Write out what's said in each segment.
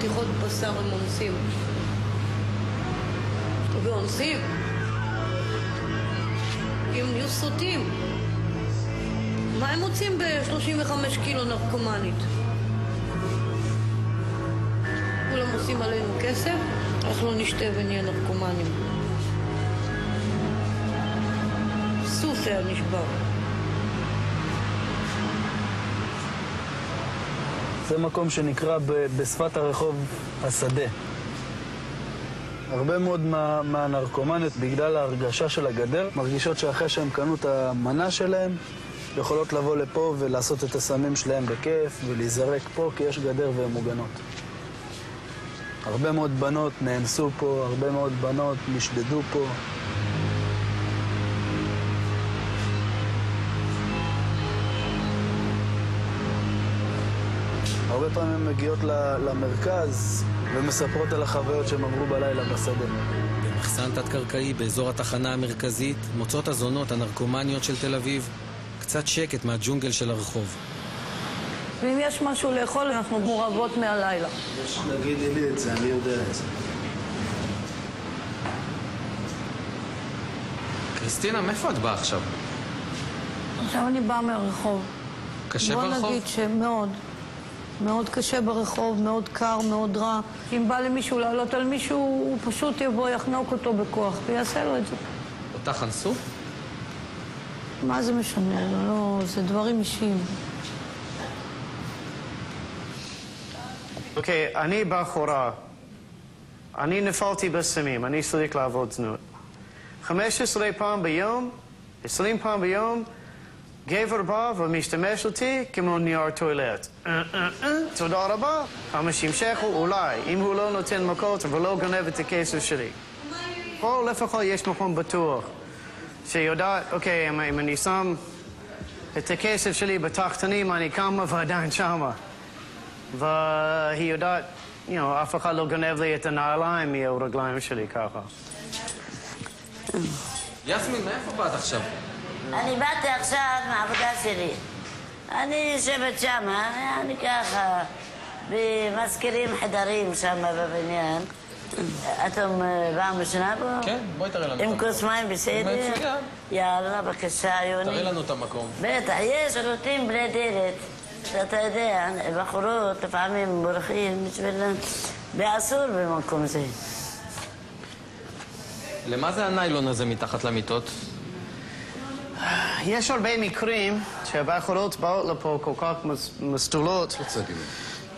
חתיכות בשר הם אונסים. ואונסים. כי הם נהיו סוטים. מה הם מוצאים ב-35 קילו נרקומנית? כולם עושים עלינו כסף, איך לא נשתה ונהיה נרקומנים. סוס היה נשבר. זה מקום שנקרא בשפת הרחוב השדה. הרבה מאוד מהנרקומניות, בגלל ההרגשה של הגדר, מרגישות שאחרי שהם קנו את המנה שלהם, יכולות לבוא לפה ולעשות את הסמים שלהם בכיף ולהיזרק פה, כי יש גדר והן מוגנות. הרבה מאוד בנות נאנסו פה, הרבה מאוד בנות נשדדו פה. הרבה פעמים הן מגיעות למרכז ומספרות על החוויות שהם עברו בלילה בשדה. במחסן תת-קרקעי באזור התחנה המרכזית מוצאות הזונות הנרקומניות של תל אביב קצת שקט מהג'ונגל של הרחוב. ואם יש משהו לאכול, אנחנו מורבות מהלילה. תגידי לי את זה, אני יודע את זה. קריסטינה, מאיפה את באה עכשיו? עכשיו אני באה מהרחוב. קשה ברחוב? בוא נגיד שמאוד. מאוד קשה ברחוב, מאוד קר, מאוד רע. אם בא למישהו לעלות על מישהו, הוא פשוט יבוא, יחנוק אותו בכוח ויעשה לו את זה. אותך אנסו? מה זה משנה? לא, זה דברים אישיים. אוקיי, אני בחורה. אני נפלתי בסמים, אני צריך לעבוד זנות. 15 פעם ביום, 20 פעם ביום, גבר בא ומשתמש אותי כמו נייר טוילט. תודה רבה, כמה שימשכו, אולי, אם הוא לא נותן מכות ולא גנב את הכסף שלי. פה לפחות יש מקום בטוח, שיודעת, אוקיי, אם אני שם את הכסף שלי בתחתונים, אני קמה ועדיין שמה. והיא יודעת, אף אחד לא גנב לי את הנעליים מהרגליים שלי ככה. יסמין, מאיפה באת עכשיו? אני באתי עכשיו מהעבודה שלי. אני יושבת שם, אני ככה, ומזכירים חדרים שם בבניין. אתם פעם ראשונה פה? כן, בואי תראה לנו. עם כוס מים בסדר? מצוין. יאללה, בבקשה, יוני. תראה לנו את המקום. בטח, יש שירותים בלי דלת. אתה יודע, בחורות לפעמים בורחים בשבילם, ואסור במקום זה. למה זה הניילון הזה מתחת למיטות? יש הרבה מקרים שהבחורות באות לפה כל כך מסטולות,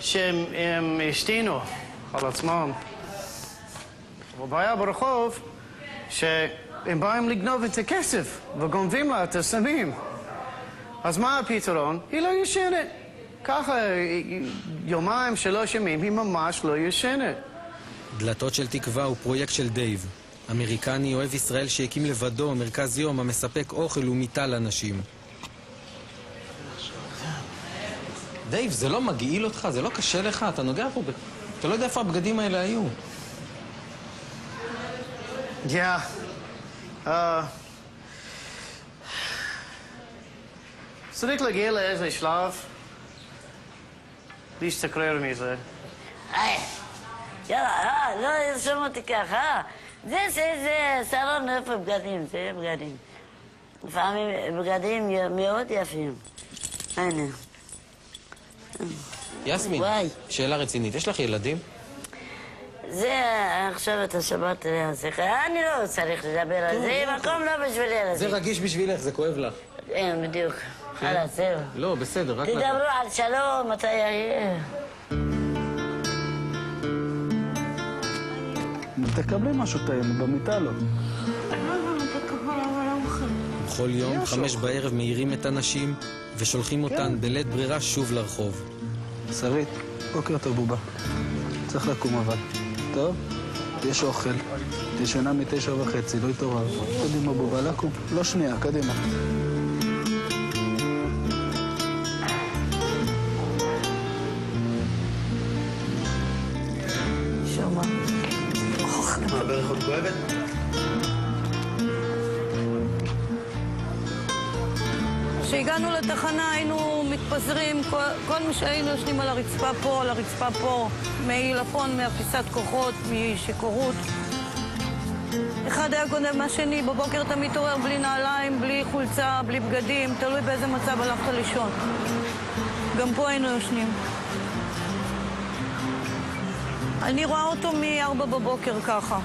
שהם השתינו על עצמם. הבעיה ברחוב, שהם באים לגנוב את הכסף וגונבים לה את הסמים. אז מה הפתרון? היא לא ישנת. ככה, יומיים, 3 ימים, היא ממש לא ישנת. דלתות של תקווה הוא פרויקט של דייב. אמריקני אוהב ישראל שהקים לבדו מרכז יום המספק אוכל ומיטה לאנשים. דייב, זה לא מגעיל אותך? זה לא קשה לך? אתה נוגע פה אתה לא יודע איפה הבגדים האלה היו. צריך להגיע לאיזה שלב, להשתחרר מזה. יאללה, לא ירשום אותי ככה. זה סלון איפה בגדים, זה בגדים. לפעמים בגדים מאוד יפים. הנה. יסמין, שאלה רצינית, יש לך ילדים? זה עכשיו את השבת השיחה. אני לא צריך לדבר על זה, מקום לא בשביל ילדים. זה רגיש בשבילך, זה כואב לך. כן, בדיוק. הלאה, זהו. לא, בסדר, רק תדברו על שלום, מתי יהיה. תקבלי משהו טעים, במיטה לא. בכל יום, 5 בערב מאירים את הנשים ושולחים אותן בלית ברירה שוב לרחוב. שרית, בוקר טוב בובה. צריך לקום אבל. טוב? יש אוכל. תשנה מ9:30, לא התעורר. קדימה בובה, לקום. לא שנייה, קדימה. שומע. מה, הברך עוד כואבת? כשהגענו לתחנה היינו מתפזרים, כל מה שהיינו יושנים על הרצפה פה, על הרצפה פה, מעילפון, מהפיסת כוחות, משיכורות. אחד היה גונב מהשני, בבוקר אתה מתעורר בלי נעליים, בלי חולצה, בלי בגדים, תלוי באיזה מצב הלכת לישון. גם פה היינו יושנים. אני רואה אותו מ-4 בבוקר ככה,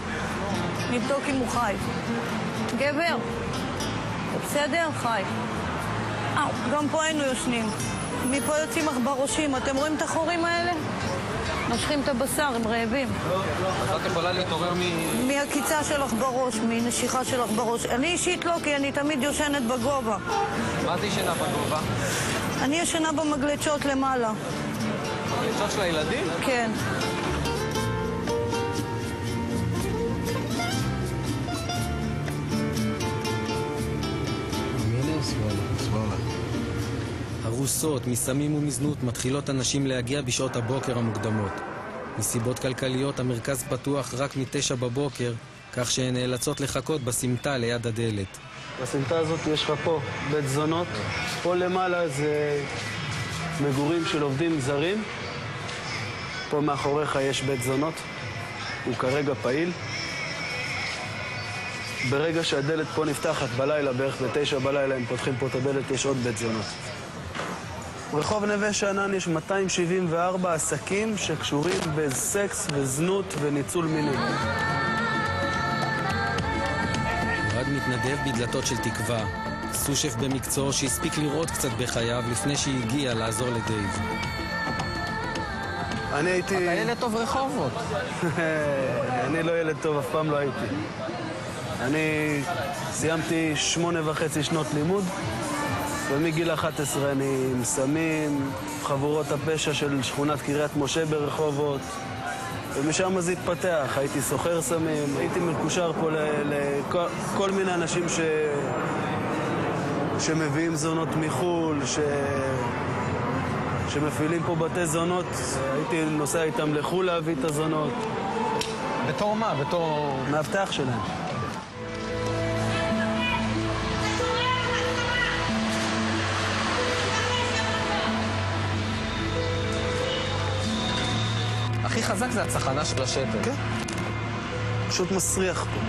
נבדוק אם הוא חי. גבר, בסדר? חי. גם פה היינו יושנים. מפה יוצאים עכברושים, אתם רואים את החורים האלה? נושכים את הבשר, הם רעבים. אז את יכולה להתעורר מהקיצה של עכברוש, מנשיכה של עכברוש. אני אישית לא, כי אני תמיד יושנת בגובה. מה זה ישנה בגובה? אני ישנה במגלצ'ות למעלה. במגלצ'ות של הילדים? כן. הרוסות, מסמים ומזנות מתחילות אנשים להגיע בשעות הבוקר המוקדמות. מסיבות כלכליות המרכז פתוח רק מ-9 בבוקר, כך שהן נאלצות לחכות בסמטה ליד הדלת. בסמטה הזאת יש לך פה בית זונות, פה למעלה זה מגורים של עובדים זרים, פה מאחוריך יש בית זונות, הוא כרגע פעיל. ברגע שהדלת פה נפתחת בלילה, בערך ב-9 בלילה, הם פותחים פה את הדלת, יש עוד בית זונות. ברחוב נווה שאנן יש 274 עסקים שקשורים בסקס וזנות וניצול מיני. אוהד מתנדב בדלתות של תקווה, סושף במקצוע שהספיק לראות קצת בחייו לפני שהגיע לעזור לדייב. אני הייתי... אתה ילד טוב רחובות. אני לא ילד טוב, אף פעם לא הייתי. אני סיימתי 8.5 שנות לימוד, ומגיל 11 אני עם סמים, חבורות הפשע של שכונת קריית משה ברחובות, ומשם זה התפתח. הייתי סוחר סמים, הייתי מקושר פה לכל מיני אנשים שמביאים זונות מחול, שמפעילים פה בתי זונות. הייתי נוסע איתם לחול להביא את הזונות. בתור מה? בתור... מאבטח שלהם. הכי חזק זה הצחנה של השתן. כן. פשוט מסריח פה.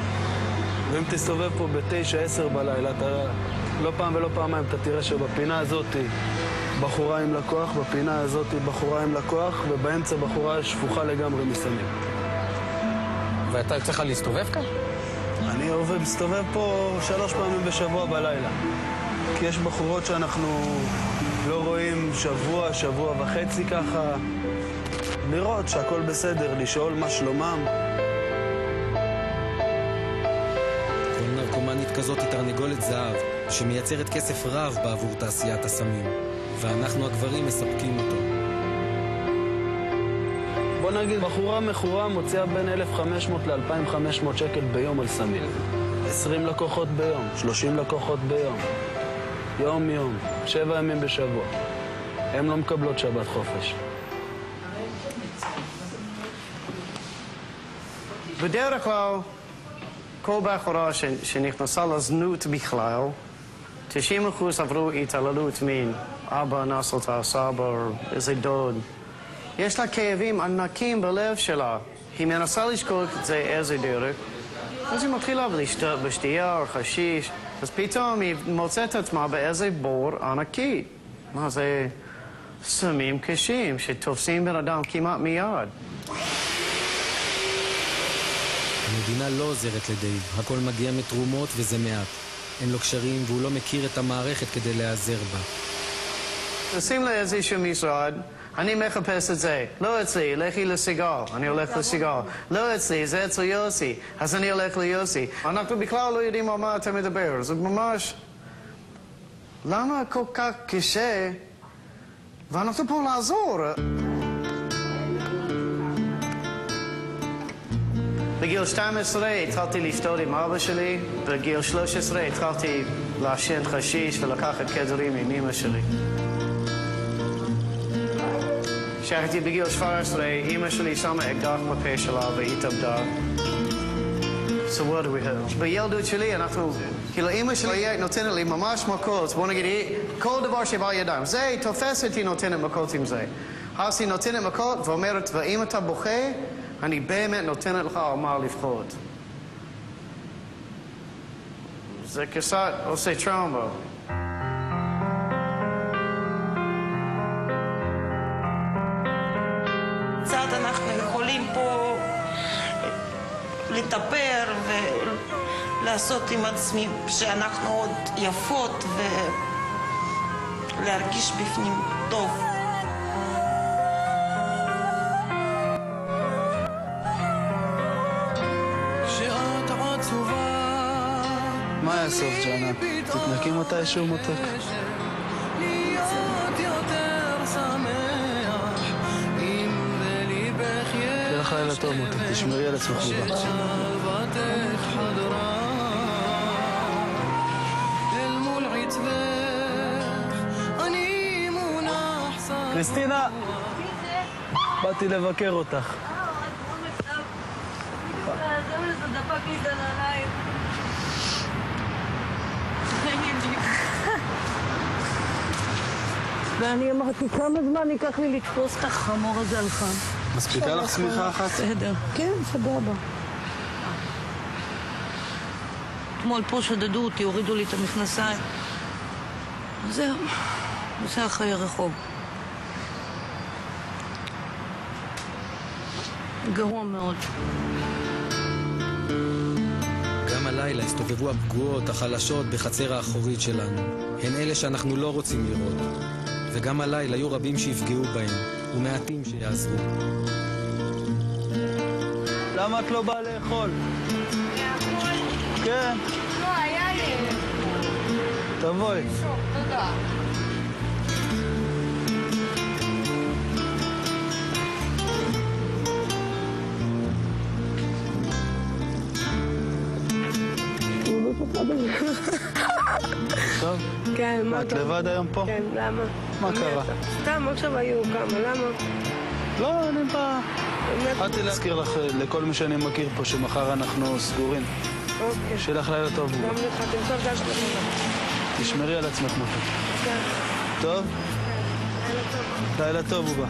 ואם תסתובב פה ב-9-10 בלילה, אתה לא פעם ולא פעמיים אתה תראה שבפינה הזאת בחורה עם לקוח, בפינה הזאת בחורה עם לקוח, ובאמצע בחורה שפוכה לגמרי מסמים. ואתה יוצא לך להסתובב כאן? אני מסתובב פה 3 פעמים בשבוע בלילה. כי יש בחורות שאנחנו לא רואים שבוע, שבוע וחצי ככה. לראות שהכל בסדר, לשאול מה שלומם. כל נרקומנית כזאת היא תרנגולת זהב, שמייצרת כסף רב בעבור תעשיית הסמים, ואנחנו הגברים מספקים אותו. בוא נגיד, בחורה מכורה מוציאה בין 1,500 ל-2,500 שקל ביום על סמים. 20 לקוחות ביום, 30 לקוחות ביום. יום, 7 ימים בשבוע. הן לא מקבלות שבת חופש. בדרך כלל, כל בחורה שנכנסה לזנות בכלל, 90% עברו התעללות מין, אבא אנס אותה, סבא או איזה דוד. יש לה כאבים ענקים בלב שלה. היא מנסה לשכוח את זה איזה דרך, אז היא מתחילה לשתות בשתייה או חשיש, אז פתאום היא מוצאת עצמה באיזה בור ענקי. מה זה? סמים קשים שתופסים בן אדם כמעט מיד. המדינה לא עוזרת לדייב, הכל מגיע מתרומות וזה מעט. אין לו קשרים והוא לא מכיר את המערכת כדי להיעזר בה. נשים לאיזשהו משרד, אני מחפש את זה. לא אצלי, לכי לסיגל, אני הולך לסיגל. לא אצלי, זה אצל יוסי, אז אני הולך ליוסי. אנחנו בכלל לא יודעים על מה אתה מדבר, זה ממש... למה כל כך קשה? ואנחנו פה לעזור. בגיל 12 התחלתי לשתות עם אבא שלי, בגיל 13 התחלתי לעשן חשיש ולקחת כדורים עם אמא שלי. כשהייתי בגיל 17, אמא שלי שמה אקדח בפה שלה והתאבדה. So what do we have? בילדות שלי אנחנו כאילו אמא שלי נותנת לי ממש מכות, בוא נגיד, כל דבר שבא ידיים. זה תופס אותי נותנת מכות עם זה. אז היא נותנת מכות ואומרת, ואם אתה בוכה, אני באמת נותנת לך על מה לבכות. זה קצת עושה טראומה. קצת אנחנו יכולים פה לטפר ולעשות עם עצמי שאנחנו עוד יפות ולהרגיש בפנים טוב. מה היה סוף, ג'אנה? תתנקי מתישהו מותק? תהיה לך לילה טוב מותק, תשמרי על עצמך בבקשה. קריסטינה! באתי לבקר אותך. ואני אמרתי, כמה זמן ייקח לי לתפוס את החמור הזה על חם? מספיקה לך שמיכה אחת? בסדר. כן, סבבה. אתמול פה שדדו אותי, הורידו לי את המכנסיים. זהו, זה החיי רחוב. גרוע מאוד. גם הלילה הסתובבו הפגועות, החלשות, בחצר האחורית שלנו. הן אלה שאנחנו לא רוצים לראות. וגם הלילה היו רבים שיפגעו בהם, ומעטים שיעזרו. למה את לא באה לאכול? כן. לא, היה לי. תבואי. תודה. טוב? כן, מה את לבד היום פה? כן, למה? מה קרה? סתם, עכשיו היו כמה, למה? לא, אני בא. באתי להזכיר לך, לכל מי שאני מכיר פה, שמחר אנחנו סגורים. אוקיי. שיהיה לך לילה טוב. גם לך, תמסור גז לך. תשמרי על עצמך מותק. כן. טוב? לילה טוב. לילה טוב, בובה.